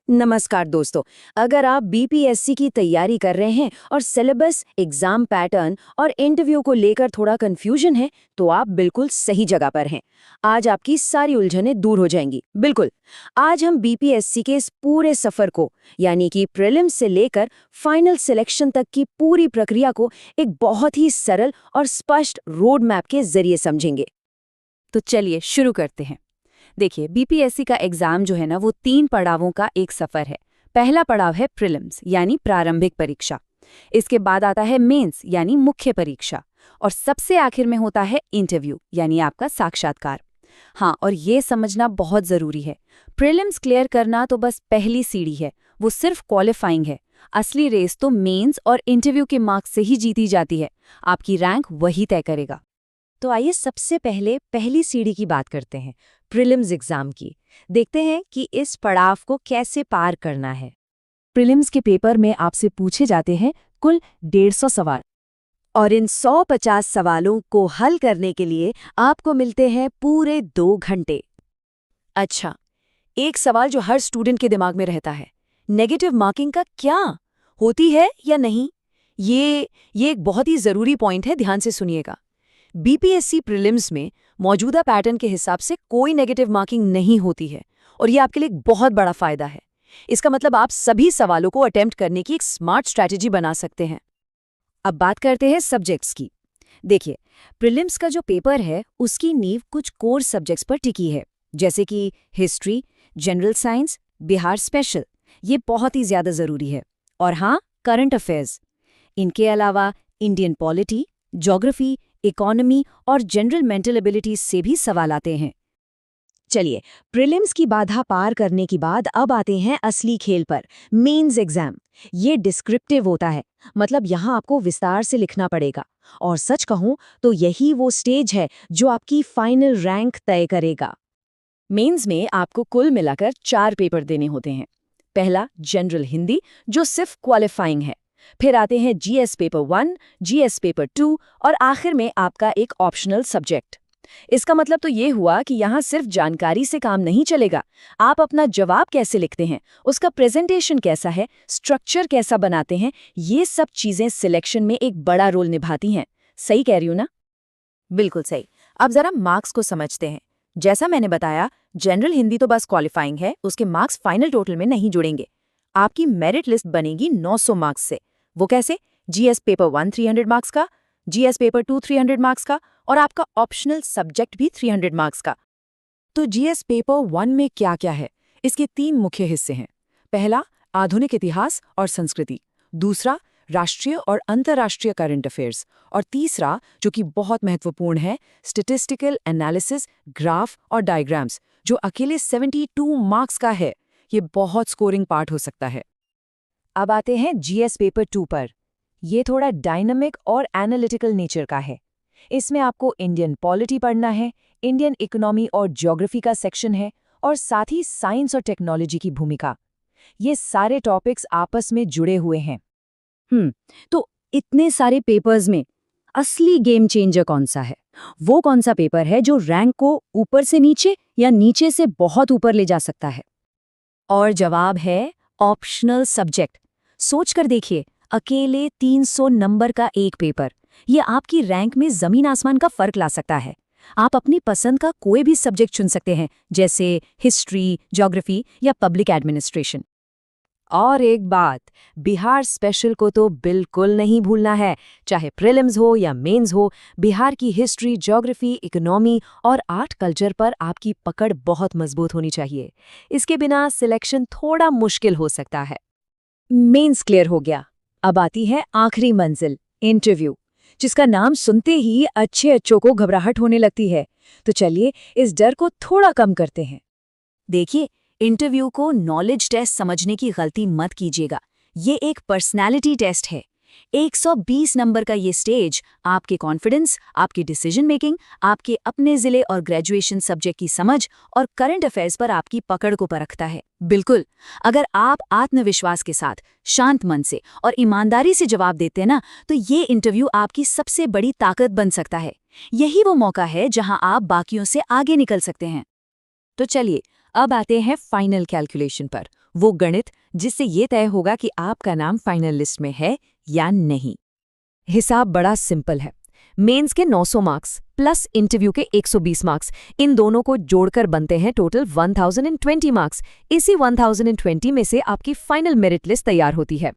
नमस्कार दोस्तों। अगर आप बीपीएससी की तैयारी कर रहे हैं और सिलेबस, एग्जाम पैटर्न और इंटरव्यू को लेकर थोड़ा कंफ्यूजन है, तो आप बिल्कुल सही जगह पर हैं। आज आपकी सारी उलझनें दूर हो जाएंगी। बिल्कुल। आज हम बीपीएससी के इस पूरे सफर को, यानी कि प्रीलिम्स से लेकर फाइनल सिलेक्शन तक की पूरी प्रक्रिया को एक बहुत ही सरल और स्पष्ट रोड मैप के जरिए समझेंगे। तो चलिए शुरू करते हैं। देखिए, बीपीएससी का एग्जाम जो है ना, वो 3 पड़ावों का एक सफर है। पहला पड़ाव है प्रीलिम्स यानी प्रारंभिक परीक्षा। इसके बाद आता है मेंस यानी मुख्य परीक्षा, और सबसे आखिर में होता है इंटरव्यू यानी आपका साक्षात्कार। हाँ, और ये समझना बहुत जरूरी है, प्रीलिम्स क्लियर करना तो बस पहली सीढ़ी है, वो सिर्फ क्वालिफाइंग है। असली रेस तो मेंस और इंटरव्यू के मार्क्स से ही जीती जाती है। आपकी रैंक वही तय करेगा। तो आइए सबसे पहले पहली सीढ़ी की बात करते हैं, प्रीलिम्स एग्जाम की। देखते हैं कि इस पड़ाव को कैसे पार करना है। प्रीलिम्स के पेपर में आपसे पूछे जाते हैं कुल 150 सवाल, और इन 150 सवालों को हल करने के लिए आपको मिलते हैं पूरे 2 घंटे। अच्छा, एक सवाल जो हर स्टूडेंट के दिमाग में रहता है, नेगेटिव मार्किंग का क्या होती है या नहीं? ये एक बहुत ही जरूरी पॉइंट है, ध्यान से सुनिएगा। बीपीएससी प्रीलिम्स में मौजूदा पैटर्न के हिसाब से कोई नेगेटिव मार्किंग नहीं होती है, और ये आपके लिए एक बहुत बड़ा फायदा है। इसका मतलब आप सभी सवालों को अटेम्प्ट करने की एक स्मार्ट स्ट्रैटेजी बना सकते हैं। अब बात करते हैं सब्जेक्ट्स की। देखिए, प्रीलिम्स का जो पेपर है उसकी नींव कुछ कोर सब्जेक्ट्स पर टिकी है, जैसे कि history, general science, Bihar special. ये बहुत ही ज्यादा जरूरी है। और हाँ, करंट अफेयर्स। इनके अलावा इंडियन पॉलिटी, ज्योग्राफी, इकोनॉमी और जनरल मेंटल एबिलिटीज से भी सवाल आते हैं। चलिए, प्रीलिम्स की बाधा पार करने के बाद अब आते हैं असली खेल पर, मेंस एग्जाम। ये डिस्क्रिप्टिव होता है, मतलब यहाँ आपको विस्तार से लिखना पड़ेगा। और सच कहूं तो यही वो स्टेज है जो आपकी फाइनल रैंक तय करेगा। मेंस में आपको कुल मिलाकर 4 पेपर देने होते हैं। पहला जनरल हिंदी, जो सिर्फ क्वालिफाइंग है। फिर आते हैं जीएस पेपर 1, जीएस पेपर 2 और आखिर में आपका एक ऑप्शनल सब्जेक्ट। इसका मतलब तो ये हुआ कि यहाँ सिर्फ जानकारी से काम नहीं चलेगा। आप अपना जवाब कैसे लिखते हैं, उसका प्रेजेंटेशन कैसा है, स्ट्रक्चर कैसा बनाते हैं, ये सब चीजें सिलेक्शन में एक बड़ा रोल निभाती हैं। सही कह रही हूँ ना? बिल्कुल सही। अब जरा मार्क्स को समझते हैं। जैसा मैंने बताया, जनरल हिंदी तो बस क्वालिफाइंग है, उसके मार्क्स फाइनल टोटल में नहीं जुड़ेंगे। आपकी मेरिट लिस्ट बनेगी 900 मार्क्स से। वो कैसे? जीएस पेपर 1 300 मार्क्स का, जीएस पेपर 2 300 मार्क्स का, और आपका ऑप्शनल सब्जेक्ट भी 300 मार्क्स का। तो जीएस पेपर 1 में क्या क्या है? इसके 3 मुख्य हिस्से हैं। पहला, आधुनिक इतिहास और संस्कृति। दूसरा, राष्ट्रीय और अंतर्राष्ट्रीय करंट अफेयर्स। और तीसरा, जो कि बहुत महत्वपूर्ण है, स्टैटिस्टिकल एनालिसिस, ग्राफ और डायग्राम्स, जो अकेले 72 मार्क्स का है। ये बहुत स्कोरिंग पार्ट हो सकता है। अब आते हैं जीएस पेपर 2 पर। ये थोड़ा डायनामिक और एनालिटिकल नेचर का है। इसमें आपको इंडियन पॉलिटी पढ़ना है, इंडियन इकोनॉमी और ज्योग्राफी का सेक्शन है, और साथ ही साइंस और टेक्नोलॉजी की भूमिका। ये सारे टॉपिक्स आपस में जुड़े हुए हैं। तो इतने सारे पेपर्स में असली गेम चेंजर कौन सा है? वो कौन सा पेपर है जो रैंक को ऊपर से नीचे या नीचे से बहुत ऊपर ले जा सकता है? और जवाब है ऑप्शनल सब्जेक्ट। सोच कर देखिए, अकेले 300 नंबर का एक पेपर, ये आपकी रैंक में जमीन आसमान का फर्क ला सकता है। आप अपनी पसंद का कोई भी सब्जेक्ट चुन सकते हैं, जैसे हिस्ट्री, ज्योग्राफी या पब्लिक एडमिनिस्ट्रेशन। और एक बात, बिहार स्पेशल को तो बिल्कुल नहीं भूलना है। चाहे प्रीलिम्स हो या मेंस हो, बिहार की हिस्ट्री, ज्योग्राफी, इकोनॉमी और आर्ट कल्चर पर आपकी पकड़ बहुत मजबूत होनी चाहिए। इसके बिना सिलेक्शन थोड़ा मुश्किल हो सकता है। मेंस क्लियर हो गया। अब आती है आखिरी मंजिल, इंटरव्यू, जिसका नाम सुनते ही अच्छों को घबराहट होने लगती है। तो चलिए इस डर को थोड़ा कम करते हैं। देखिए, इंटरव्यू को नॉलेज टेस्ट समझने की गलती मत कीजिएगा। ये एक पर्सनैलिटी टेस्ट है। 120 नंबर का ये स्टेज आपके कॉन्फिडेंस, आपकी डिसीजन मेकिंग, आपके अपने जिले और ग्रेजुएशन सब्जेक्ट की समझ और करंट अफेयर्स पर आपकी पकड़ को परखता है। बिल्कुल, अगर आप आत्मविश्वास के साथ, शांत मन से और ईमानदारी से जवाब देते हैं ना, तो ये इंटरव्यू आपकी सबसे बड़ी ताकत बन सकता है। यही वो मौका है जहां आप बाकियों से आगे निकल सकते हैं। तो चलिए, अब आते हैं फाइनल कैलकुलेशन पर, वो गणित जिससे ये तय होगा कि आपका नाम फाइनल लिस्ट में है या नहीं। हिसाब बड़ा सिंपल है। मेंस के 900 मार्क्स प्लस इंटरव्यू के 120 मार्क्स, इन दोनों को जोड़कर बनते हैं टोटल 1020 मार्क्स। इसी 1020 में से आपकी फाइनल मेरिट लिस्ट तैयार होती है।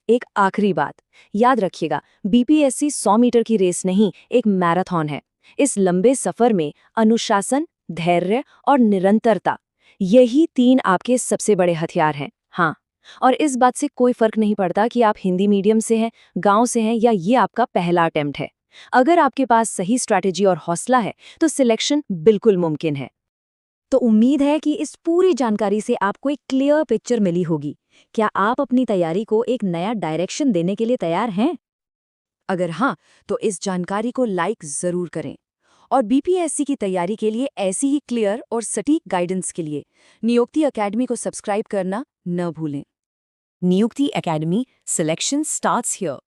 एक आखिरी बात, याद रखिएगा, बीपीएससी 100 मीटर की रेस नहीं, एक मैराथन है। इस लंबे सफर में अनुशासन, धैर्य और निरंतरता, यही 3 आपके सबसे बड़े हथियार हैं। हाँ, और इस बात से कोई फर्क नहीं पड़ता कि आप हिंदी मीडियम से हैं, गांव से हैं या ये आपका पहला अटेम्प्ट है। अगर आपके पास सही स्ट्रैटेजी और हौसला है तो सिलेक्शन बिल्कुल मुमकिन है। तो उम्मीद है कि इस पूरी जानकारी से आपको एक क्लियर पिक्चर मिली होगी। क्या आप अपनी तैयारी को एक नया डायरेक्शन देने के लिए तैयार हैं? अगर हाँ, तो इस जानकारी को लाइक जरूर करें। और बीपीएससी की तैयारी के लिए ऐसी ही क्लियर और सटीक गाइडेंस के लिए नियुक्ति एकेडमी को सब्सक्राइब करना न भूलें। नियुक्ति एकेडमी, सिलेक्शन स्टार्ट्स हियर।